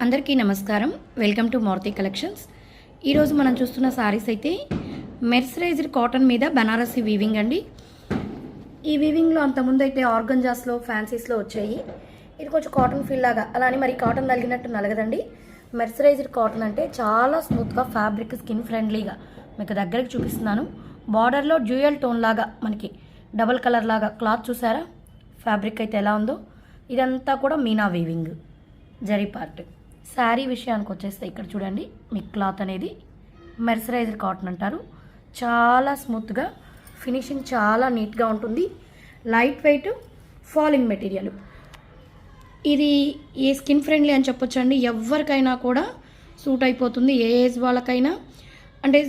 అందరికీ నమస్కారం. Welcome to Maruti Collections. ఈరోజు మనం చూస్తున్న సారీస్ అయితే మెర్సరైజ్డ్ కాటన్ మీద బనారసి వీవింగ్ అండి. ఈ వీవింగ్లో అంతకుముందు అయితే ఆర్గంజాస్లో ఫ్యాన్సీస్లో వచ్చాయి. ఇది కొంచెం కాటన్ ఫీల్ లాగా, అలా అని మరి కాటన్ నలిగినట్టు నలగదండి. మెర్సరైజ్డ్ కాటన్ అంటే చాలా స్మూత్గా ఫ్యాబ్రిక్ స్కిన్ ఫ్రెండ్లీగా మీకు దగ్గరికి చూపిస్తున్నాను. బార్డర్లో డ్యూయల్ టోన్ లాగా మనకి డబల్ కలర్ లాగా క్లాత్ చూసారా, ఫ్యాబ్రిక్ అయితే ఎలా ఉందో. ఇదంతా కూడా మీనా వీవింగ్ జరీ పార్ట్. శారీ విషయానికి వచ్చేస్తే ఇక్కడ చూడండి, మీ క్లాత్ అనేది మెర్సరైజ్డ్ కాటన్ అంటారు. చాలా స్మూత్గా, ఫినిషింగ్ చాలా నీట్గా ఉంటుంది. Light weight, falling material. ఇది ఏ స్కిన్ ఫ్రెండ్లీ అని చెప్పొచ్చు అండి. ఎవరికైనా కూడా సూట్ అయిపోతుంది, ఏ ఏజ్ వాళ్ళకైనా. అంటే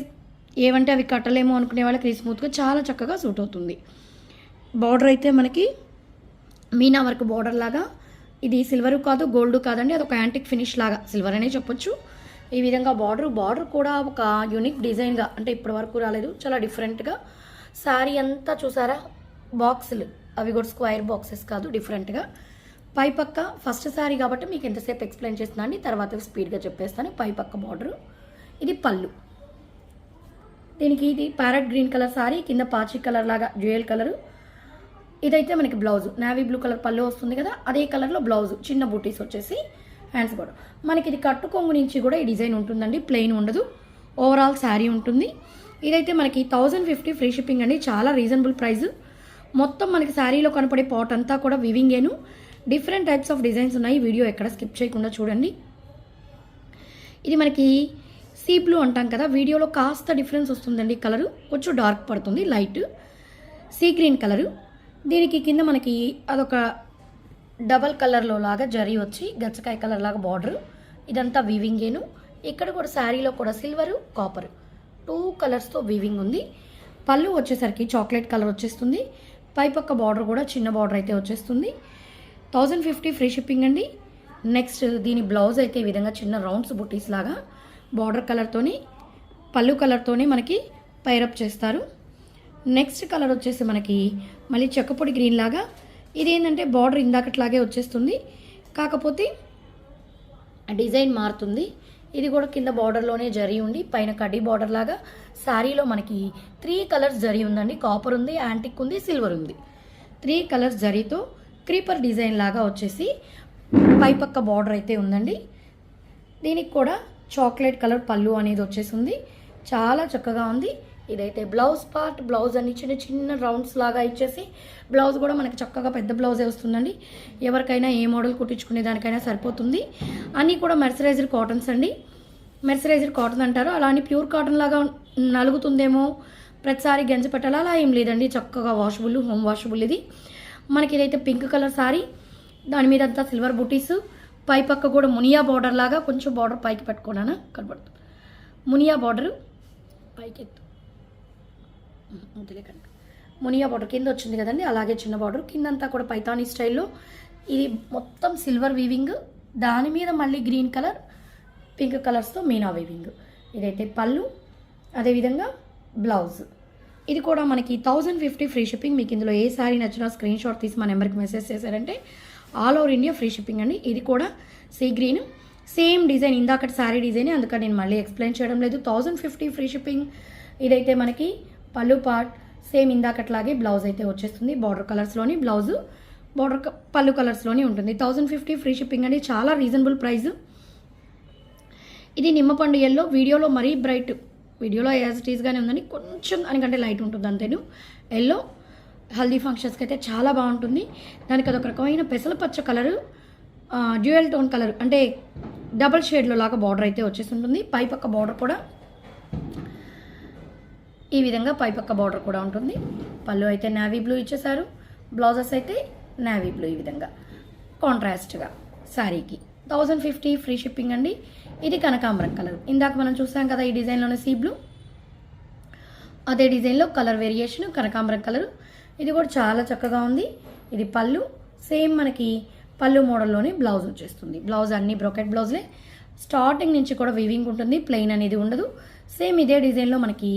ఏవంటే అవి కట్టలేమో అనుకునే వాళ్ళకి ఇది స్మూత్గా చాలా చక్కగా సూట్ అవుతుంది. బార్డర్ అయితే మనకి మీనా వర్క్ బార్డర్ లాగా, ఇది సిల్వర్ కాదు, గోల్డ్ కాదండి, అది ఒక యాంటిక్ ఫినిష్ లాగా, సిల్వర్ అనే చెప్పొచ్చు. ఈ విధంగా బార్డర్ కూడా ఒక యూనిక్ డిజైన్గా, అంటే ఇప్పటి వరకు రాలేదు, చాలా డిఫరెంట్గా. శారీ అంతా చూసారా, బాక్సులు, అవి కూడా స్క్వైర్ బాక్సెస్ కాదు, డిఫరెంట్గా. పై పక్క ఫస్ట్ శారీ కాబట్టి మీకు ఎంతసేపు ఎక్స్ప్లెయిన్ చేస్తున్నాను అండి, తర్వాత స్పీడ్గా చెప్పేస్తాను. పై పక్క బార్డరు, ఇది పళ్ళు. దీనికి ఇది ప్యారెట్ గ్రీన్ కలర్ శారీ, కింద పాచి కలర్ లాగా డ్యూయల్ కలరు. ఇదైతే మనకి బ్లౌజ్, నేవీ బ్లూ కలర్ పళ్ళు వస్తుంది కదా, అదే కలర్లో బ్లౌజ్, చిన్న బూటీస్ వచ్చేసి హ్యాండ్స్ కూడా. మనకి ఇది కట్టు కొంగు నుంచి కూడా ఈ డిజైన్ ఉంటుందండి, ప్లెయిన్ ఉండదు. ఓవరాల్ శారీ ఉంటుంది. ఇదైతే మనకి 1050 ఫ్రీ షిప్పింగ్ అండి, చాలా రీజనబుల్ ప్రైస్. మొత్తం మనకి శారీలో కనపడే పాట్ అంతా కూడా వివింగేను. డిఫరెంట్ టైప్స్ ఆఫ్ డిజైన్స్ ఉన్నాయి, వీడియో ఎక్కడ స్కిప్ చేయకుండా చూడండి. ఇది మనకి సీ బ్లూ అంటాం కదా, వీడియోలో కాస్త డిఫరెన్స్ వస్తుందండి, కలరు కొంచెం డార్క్ పడుతుంది, లైట్ సీ గ్రీన్ కలరు. దీనికి కింద మనకి అదొక డబల్ కలర్లో లాగా జరీ వచ్చి గచ్చకాయ కలర్ లాగా బార్డర్. ఇదంతా వీవింగేను. ఇక్కడ కూడా శారీలో కూడా సిల్వరు, కాపర్ 2 కలర్స్తో వీవింగ్ ఉంది. పళ్ళు వచ్చేసరికి చాక్లెట్ కలర్ వచ్చేస్తుంది. పైపక్క బార్డర్ కూడా చిన్న బార్డర్ అయితే వచ్చేస్తుంది. 1050 ఫ్రీ షిప్పింగ్ అండి. నెక్స్ట్ దీని బ్లౌజ్ అయితే ఈ విధంగా చిన్న రౌండ్స్ బుట్టీస్ లాగా బార్డర్ కలర్తోని, పళ్ళు కలర్తోని మనకి పైరప్ చేస్తారు. నెక్స్ట్ కలర్ వచ్చేసి మనకి మళ్ళీ చెక్కపొడి గ్రీన్ లాగా. ఇది ఏంటంటే బార్డర్ ఇందాకట్లాగే వచ్చేస్తుంది, కాకపోతే డిజైన్ మారుతుంది. ఇది కూడా కింద బార్డర్లోనే జరీ ఉండి పైన కడ్డీ బార్డర్ లాగా. శారీలో మనకి 3 కలర్స్ జరీ ఉందండి, కాపర్ ఉంది, యాంటిక్ ఉంది, సిల్వర్ ఉంది. 3 కలర్స్ జరీతో క్రీపర్ డిజైన్ లాగా వచ్చేసి పైపక్క బార్డర్ అయితే ఉందండి. దీనికి కూడా చాక్లెట్ కలర్ పళ్ళు అనేది వచ్చేసింది, చాలా చక్కగా ఉంది. ఇదైతే బ్లౌజ్ పార్ట్. బ్లౌజ్ అన్ని చిన్న చిన్న రౌండ్స్ లాగా ఇచ్చేసి, బ్లౌజ్ కూడా మనకి చక్కగా పెద్ద బ్లౌజే వస్తుందండి. ఎవరికైనా ఏ మోడల్ కుట్టించుకునే దానికైనా సరిపోతుంది. అన్నీ కూడా మెర్సరైజ్డ్ కాటన్స్ అండి. మెర్సరైజ్డ్ కాటన్ అంటారు, అలా అని ప్యూర్ కాటన్ లాగా నలుగుతుందేమో, ప్రతిసారి గంజి పెట్టాలి, అలా ఏం లేదండి. చక్కగా వాషబుల్, హోమ్ వాషబుల్. ఇది మనకి ఇదైతే పింక్ కలర్ సారీ, దాని మీద అంతా సిల్వర్ బుటీస్. పై పక్క కూడా మునియా బార్డర్ లాగా, కొంచెం బార్డర్ పైకి పెట్టుకున్నాను కనబడుతుంది. మునియా బార్డరు పైకి ఎత్తు, మునియా బార్డర్ కింద వచ్చింది కదండి, అలాగే చిన్న బార్డర్ కిందంతా కూడా పైతానీ స్టైల్లో. ఇది మొత్తం సిల్వర్ వీవింగ్, దాని మీద మళ్ళీ గ్రీన్ కలర్, పింక్ కలర్స్తో మీనా వీవింగ్. ఇదైతే పళ్ళు, అదేవిధంగా బ్లౌజ్. ఇది కూడా మనకి 1050 ఫ్రీ షిప్పింగ్. మీకు ఇందులో ఏ శారీ నచ్చినా స్క్రీన్ షాట్ తీసి మా నెంబర్కి మెసేజ్ చేశారంటే all over India free shipping అండి. ఇది కూడా సీ గ్రీన్, సేమ్ డిజైన్, ఇందాకటి శారీ డిజైనే, అందుకని నేను మళ్ళీ ఎక్స్ప్లెయిన్ చేయడం లేదు. 1050 ఫ్రీ షిప్పింగ్. ఇదైతే మనకి పళ్ళు పార్ట్, సేమ్ ఇందాకట్లాగే బ్లౌజ్ అయితే వచ్చేస్తుంది. బార్డర్ కలర్స్లోని బ్లౌజు, బార్డర్ పళ్ళు కలర్స్లోని ఉంటుంది. 1050 ఫ్రీ షిప్పింగ్ అండి, చాలా రీజనబుల్ ప్రైస్. ఇది నిమ్మపండు ఎల్లో, వీడియోలో మరీ బ్రైట్, వీడియోలో యాజ్ ఇట్ ఈస్గానే ఉందని, కొంచెం దానికంటే లైట్ ఉంటుంది అంతేను. ఎల్లో హల్దీ ఫంక్షన్స్కి అయితే చాలా బాగుంటుంది. దానికి అదొక రకమైన పెసల పచ్చ కలరు, డ్యూయల్ టోన్ కలర్, అంటే డబల్ షేడ్లో లాగా బార్డర్ అయితే వచ్చేస్తుంటుంది. పైపక్క బార్డర్ కూడా ఈ విధంగా పైపక్క బార్డర్ కూడా ఉంటుంది. పళ్ళు అయితే నేవీ బ్లూ ఇచ్చేసారు, బ్లౌజెస్ అయితే నేవీ బ్లూ, ఈ విధంగా కాంట్రాస్ట్గా శారీకి. 1050 ఫ్రీ షిప్పింగ్ అండి. ఇది కనకాంబరం కలర్, ఇందాక మనం చూసాం కదా ఈ డిజైన్లోనే సీ బ్లూ, అదే డిజైన్లో కలర్ వేరియేషన్ కనకాంబరం కలర్. ఇది కూడా చాలా చక్కగా ఉంది. ఇది పళ్ళు, సేమ్ మనకి పళ్ళు మోడల్లోనే బ్లౌజ్ వచ్చేస్తుంది. బ్లౌజ్ అన్ని బ్రోకెట్ బ్లౌజ్లే, స్టార్టింగ్ నుంచి కూడా వీవింగ్ ఉంటుంది, ప్లెయిన్ అనేది ఉండదు. సేమ్ ఇదే డిజైన్లో మనకి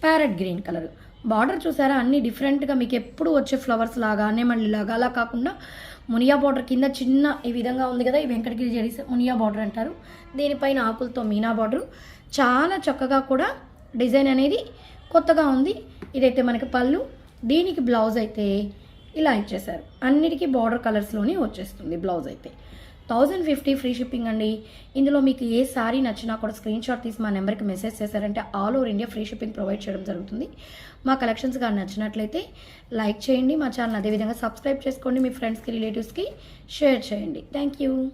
ప్యారెట్ గ్రీన్ కలర్ బార్డర్ చూసారా, అన్ని డిఫరెంట్గా మీకు ఎప్పుడు వచ్చే ఫ్లవర్స్ లాగా, నెమళ్ళి లాగా అలా కాకుండా మునియా బార్డర్ కింద చిన్న ఈ విధంగా ఉంది కదా, ఈ వెంకటగిరి జరీ మునియా బార్డర్ అంటారు. దీనిపైన ఆకులతో మీనా బార్డర్. చాలా చక్కగా కూడా డిజైన్ అనేది కొత్తగా ఉంది. ఇదైతే మనకి పళ్ళు, దీనికి బ్లౌజ్ అయితే ఇలా ఇచ్చేసారు. అన్నిటికీ బార్డర్ కలర్స్లోనే వచ్చేస్తుంది బ్లౌజ్ అయితే. 1050 ఫ్రీ షిప్పింగ్ అండి. ఇందులో మీకు ఏ సారీ నచ్చినా కూడా స్క్రీన్ షాట్ తీసి మా నెంబర్కి మెసేజ్ చేశారంటే all over India free shipping provide చేయడం జరుగుతుంది. మా కలెక్షన్స్ కానీ నచ్చినట్లయితే లైక్ చేయండి, మా ఛానల్ అదేవిధంగా సబ్స్క్రైబ్ చేసుకోండి, మీ ఫ్రెండ్స్కి రిలేటివ్స్కి షేర్ చేయండి. Thank you.